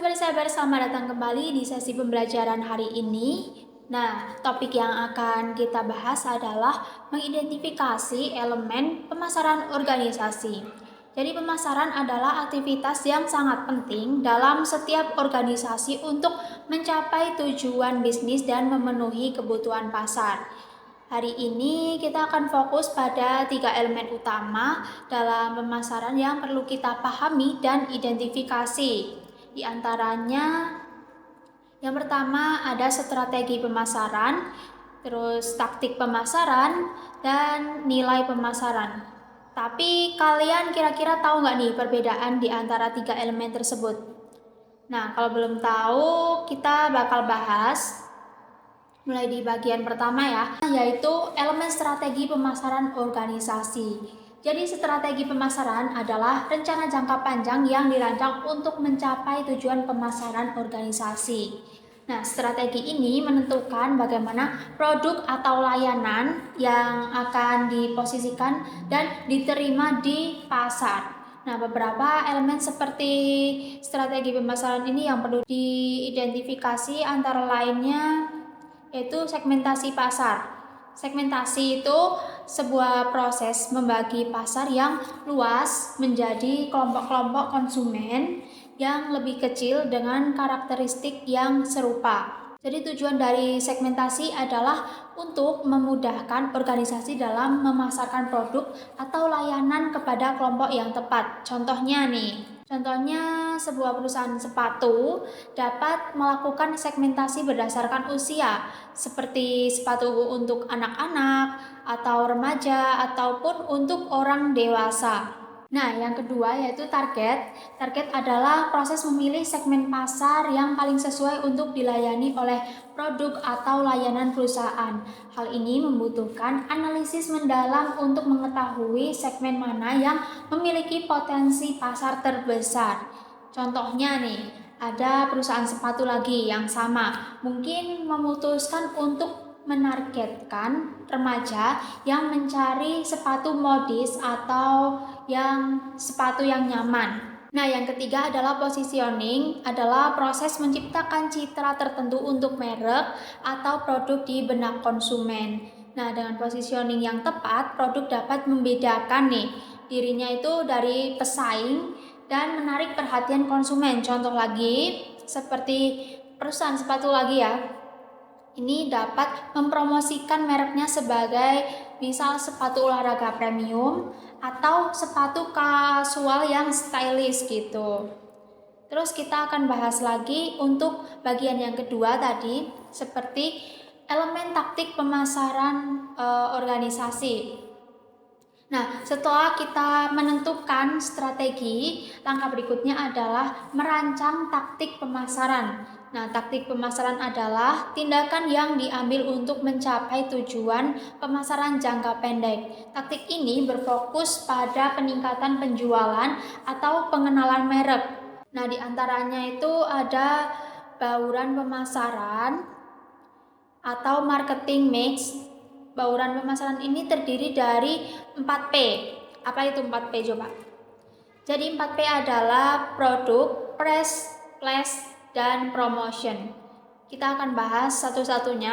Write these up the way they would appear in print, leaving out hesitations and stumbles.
Sahabat sabar, selamat datang kembali di sesi pembelajaran hari ini. Nah, topik yang akan kita bahas adalah mengidentifikasi elemen pemasaran organisasi. Jadi pemasaran adalah aktivitas yang sangat penting dalam setiap organisasi untuk mencapai tujuan bisnis dan memenuhi kebutuhan pasar. Hari ini kita akan fokus pada 3 elemen utama dalam pemasaran yang perlu kita pahami dan identifikasi. Di antaranya, yang pertama ada strategi pemasaran, terus taktik pemasaran, dan nilai pemasaran. Tapi kalian kira-kira tahu nggak nih perbedaan di antara 3 elemen tersebut? Nah, kalau belum tahu, kita bakal bahas mulai di bagian pertama ya, yaitu elemen strategi pemasaran organisasi. Jadi strategi pemasaran adalah rencana jangka panjang yang dirancang untuk mencapai tujuan pemasaran organisasi. Nah, strategi ini menentukan bagaimana produk atau layanan yang akan diposisikan dan diterima di pasar. Nah, beberapa elemen seperti strategi pemasaran ini yang perlu diidentifikasi antara lainnya yaitu segmentasi pasar. Segmentasi itu sebuah proses membagi pasar yang luas menjadi kelompok-kelompok konsumen yang lebih kecil dengan karakteristik yang serupa. Jadi tujuan dari segmentasi adalah untuk memudahkan organisasi dalam memasarkan produk atau layanan kepada kelompok yang tepat. Contohnya sebuah perusahaan sepatu dapat melakukan segmentasi berdasarkan usia, seperti sepatu untuk anak-anak atau remaja ataupun untuk orang dewasa. Nah, yang kedua yaitu target. Target adalah proses memilih segmen pasar yang paling sesuai untuk dilayani oleh produk atau layanan perusahaan. Hal ini membutuhkan analisis mendalam untuk mengetahui segmen mana yang memiliki potensi pasar terbesar. Contohnya nih, ada perusahaan sepatu lagi yang sama, mungkin memutuskan untuk menargetkan remaja yang mencari sepatu modis atau sepatu yang nyaman. Nah, yang ketiga adalah positioning, adalah proses menciptakan citra tertentu untuk merek atau produk di benak konsumen. Nah, dengan positioning yang tepat, produk dapat membedakan dirinya itu dari pesaing dan menarik perhatian konsumen. Contoh lagi, seperti perusahaan sepatu lagi ya. Ini dapat mempromosikan mereknya sebagai misal sepatu olahraga premium atau sepatu kasual yang stylish gitu. Terus kita akan bahas lagi untuk bagian yang kedua tadi, seperti elemen taktik pemasaran organisasi. Nah, setelah kita menentukan strategi, langkah berikutnya adalah merancang taktik pemasaran. Nah, taktik pemasaran adalah tindakan yang diambil untuk mencapai tujuan pemasaran jangka pendek. Taktik ini berfokus pada peningkatan penjualan atau pengenalan merek. Nah, di antaranya itu ada bauran pemasaran atau marketing mix. Bauran pemasaran ini terdiri dari 4P. Apa itu 4P coba? Jadi 4P adalah produk, price, place, dan promotion. Kita akan bahas satu-satunya.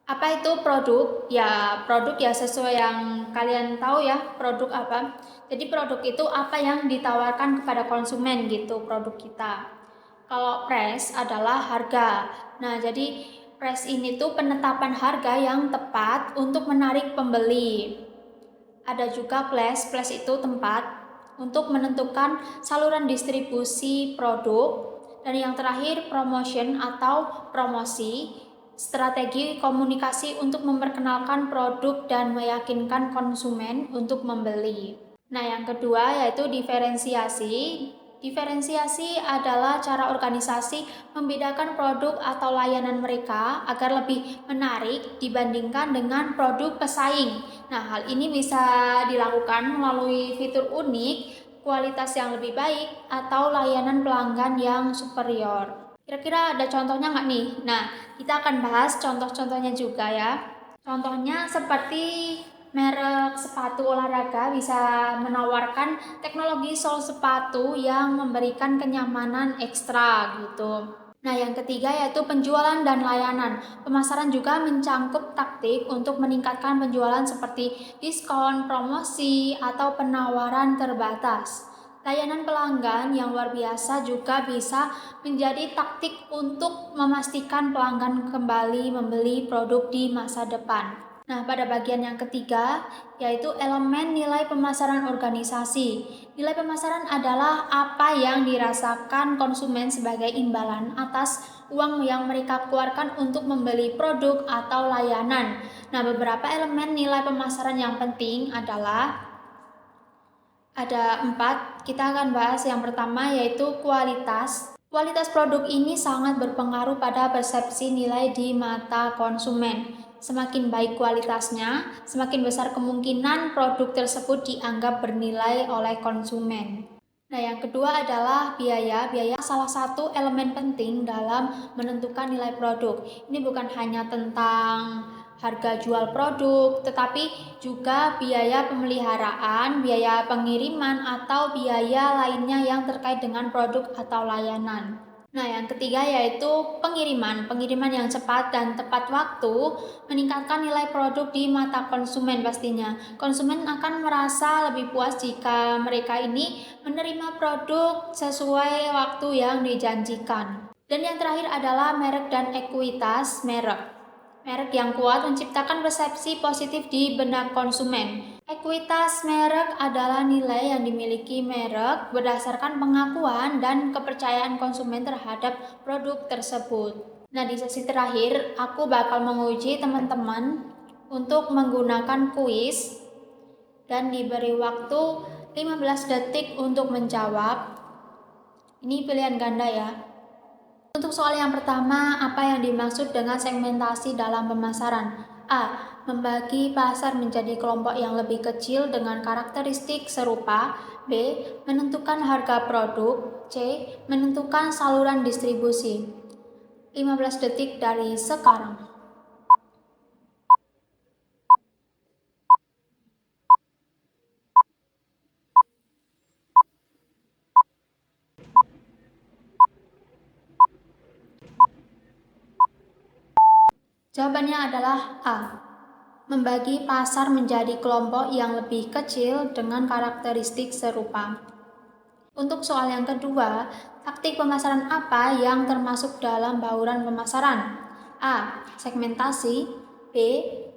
Apa itu produk? Ya, produk ya sesuai yang kalian tahu ya, produk apa. Jadi produk itu apa yang ditawarkan kepada konsumen gitu, produk kita. Kalau price adalah harga. Nah, jadi price ini tuh penetapan harga yang tepat untuk menarik pembeli. Ada juga place. Place itu tempat untuk menentukan saluran distribusi produk. Dan yang terakhir promotion atau promosi, strategi komunikasi untuk memperkenalkan produk dan meyakinkan konsumen untuk membeli. Nah, yang kedua yaitu diferensiasi. Diferensiasi adalah cara organisasi membedakan produk atau layanan mereka agar lebih menarik dibandingkan dengan produk pesaing. Nah, hal ini bisa dilakukan melalui fitur unik, kualitas yang lebih baik, atau layanan pelanggan yang superior. Kira-kira ada contohnya nggak nih? Nah, kita akan bahas contoh-contohnya juga ya. Contohnya seperti merek sepatu olahraga bisa menawarkan teknologi sol sepatu yang memberikan kenyamanan ekstra gitu. Nah, yang ketiga yaitu penjualan dan layanan. Pemasaran juga mencangkup taktik untuk meningkatkan penjualan seperti diskon, promosi, atau penawaran terbatas. Layanan pelanggan yang luar biasa juga bisa menjadi taktik untuk memastikan pelanggan kembali membeli produk di masa depan. Nah, pada bagian yang ketiga, yaitu elemen nilai pemasaran organisasi. Nilai pemasaran adalah apa yang dirasakan konsumen sebagai imbalan atas uang yang mereka keluarkan untuk membeli produk atau layanan. Nah, beberapa elemen nilai pemasaran yang penting adalah ada 4, kita akan bahas yang pertama yaitu kualitas. Kualitas produk ini sangat berpengaruh pada persepsi nilai di mata konsumen. Semakin baik kualitasnya, semakin besar kemungkinan produk tersebut dianggap bernilai oleh konsumen. Nah, yang kedua adalah biaya. Biaya salah satu elemen penting dalam menentukan nilai produk. Ini bukan hanya tentang harga jual produk, tetapi juga biaya pemeliharaan, biaya pengiriman, atau biaya lainnya yang terkait dengan produk atau layanan. Nah, yang ketiga yaitu pengiriman. Pengiriman yang cepat dan tepat waktu meningkatkan nilai produk di mata konsumen pastinya. Konsumen akan merasa lebih puas jika mereka ini menerima produk sesuai waktu yang dijanjikan. Dan yang terakhir adalah merek dan ekuitas merek. Merek yang kuat menciptakan persepsi positif di benak konsumen. Ekuitas merek adalah nilai yang dimiliki merek berdasarkan pengakuan dan kepercayaan konsumen terhadap produk tersebut. Nah, di sesi terakhir, aku bakal menguji teman-teman untuk menggunakan kuis dan diberi waktu 15 detik untuk menjawab. Ini pilihan ganda ya. Untuk soal yang pertama, apa yang dimaksud dengan segmentasi dalam pemasaran? A. Membagi pasar menjadi kelompok yang lebih kecil dengan karakteristik serupa. B. Menentukan harga produk. C. Menentukan saluran distribusi. 15 detik dari sekarang. Jawabannya adalah A. Membagi pasar menjadi kelompok yang lebih kecil dengan karakteristik serupa. Untuk soal yang kedua, taktik pemasaran apa yang termasuk dalam bauran pemasaran? A. Segmentasi. B.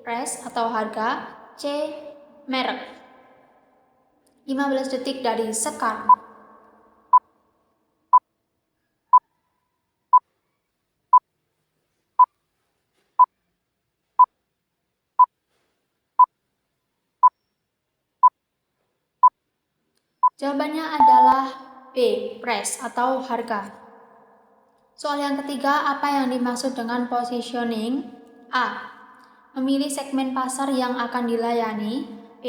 Price atau harga. C. Merek. 15 detik dari sekarang. Jawabannya adalah B. Price atau harga. Soal yang ketiga, apa yang dimaksud dengan positioning? A. Memilih segmen pasar yang akan dilayani. B.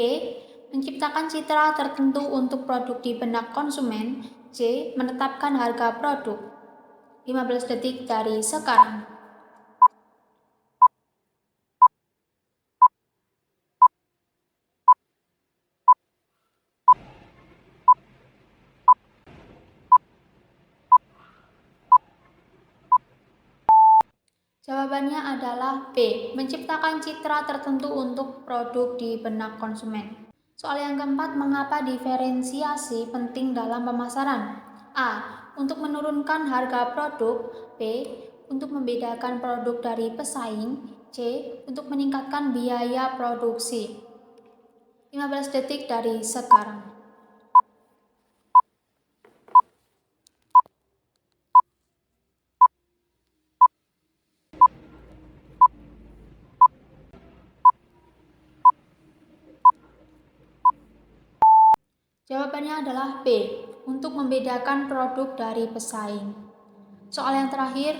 Menciptakan citra tertentu untuk produk di benak konsumen. C. Menetapkan harga produk. 15 detik dari sekarang. Jawabannya adalah B. Menciptakan citra tertentu untuk produk di benak konsumen. Soal yang keempat, mengapa diferensiasi penting dalam pemasaran? A. Untuk menurunkan harga produk. B. Untuk membedakan produk dari pesaing. C. Untuk meningkatkan biaya produksi. 15 detik dari sekarang. Jawabannya adalah B. Untuk membedakan produk dari pesaing. Soal yang terakhir,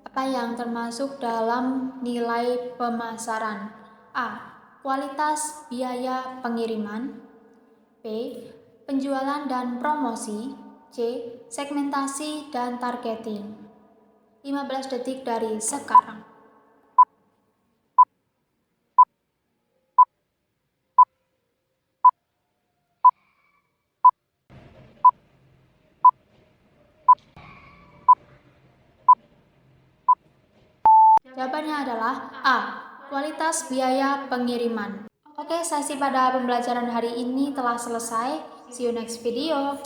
apa yang termasuk dalam nilai pemasaran? A. Kualitas biaya pengiriman. B. Penjualan dan promosi. C. Segmentasi dan targeting. 15 detik dari sekarang. Jawabannya adalah A. Kualitas biaya pengiriman. Oke, sesi pada pembelajaran hari ini telah selesai. See you next video.